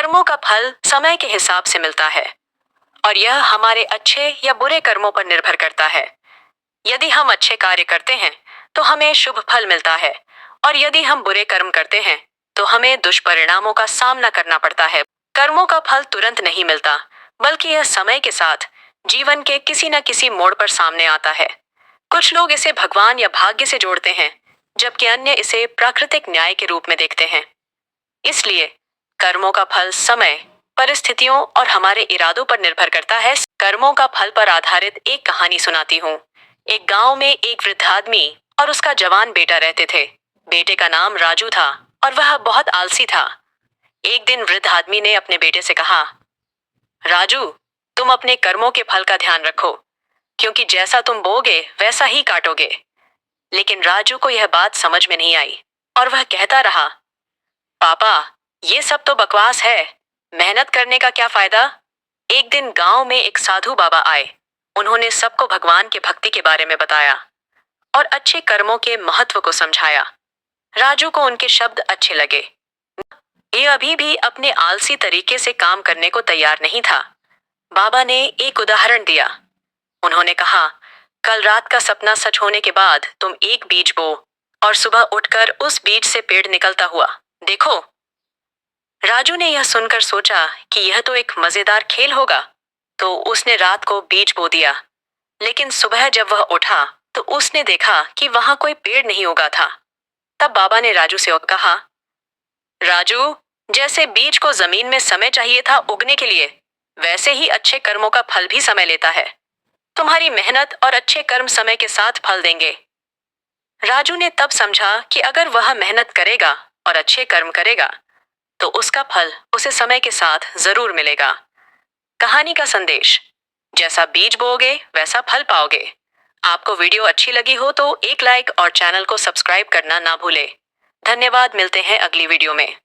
कर्मों का फल समय के हिसाब से मिलता है और यह हमारे अच्छे या बुरे कर्मों पर निर्भर करता है। यदि हम अच्छे कार्य करते हैं तो हमें शुभ फल मिलता है और यदि हम बुरे कर्म करते हैं तो हमें दुष्परिणामों का सामना करना पड़ता है। कर्मों का फल तुरंत नहीं मिलता, बल्कि यह समय के साथ जीवन के किसी न किसी मोड़ पर सामने आता है। कुछ लोग इसे भगवान या भाग्य से जोड़ते हैं, जबकि अन्य इसे प्राकृतिक न्याय के रूप में देखते हैं। इसलिए कर्मों का फल समय, परिस्थितियों और हमारे इरादों पर निर्भर करता है। कर्मों का फल पर आधारित एक कहानी सुनाती हूँ। एक गांव में एक वृद्ध आदमी और उसका जवान बेटा रहते थे। बेटे का नाम राजू था और वह बहुत आलसी था। एक दिन वृद्ध आदमी ने अपने बेटे से कहा, राजू, तुम अपने कर्मों के फल का ध्यान रखो, क्योंकि जैसा तुम बोगे वैसा ही काटोगे। लेकिन राजू को यह बात समझ में नहीं आई और वह कहता रहा, पापा, ये सब तो बकवास है, मेहनत करने का क्या फायदा। एक दिन गांव में एक साधु बाबा आए। उन्होंने सबको भगवान के भक्ति के बारे में बताया और अच्छे कर्मों के महत्व को समझाया। राजू को उनके शब्द अच्छे लगे। ये अभी भी अपने आलसी तरीके से काम करने को तैयार नहीं था। बाबा ने एक उदाहरण दिया। उन्होंने कहा, कल रात का सपना सच होने के बाद तुम एक बीज बो और सुबह उठकर उस बीज से पेड़ निकलता हुआ देखो। राजू ने यह सुनकर सोचा कि यह तो एक मजेदार खेल होगा, तो उसने रात को बीज बो दिया। लेकिन सुबह जब वह उठा तो उसने देखा कि वहां कोई पेड़ नहीं उगा था। तब बाबा ने राजू से कहा, राजू, जैसे बीज को जमीन में समय चाहिए था उगने के लिए, वैसे ही अच्छे कर्मों का फल भी समय लेता है। तुम्हारी मेहनत और अच्छे कर्म समय के साथ फल देंगे। राजू ने तब समझा कि अगर वह मेहनत करेगा और अच्छे कर्म करेगा तो उसका फल उसे समय के साथ जरूर मिलेगा। कहानी का संदेश, जैसा बीज बोओगे वैसा फल पाओगे। आपको वीडियो अच्छी लगी हो तो एक लाइक और चैनल को सब्सक्राइब करना ना भूले। धन्यवाद, मिलते हैं अगली वीडियो में।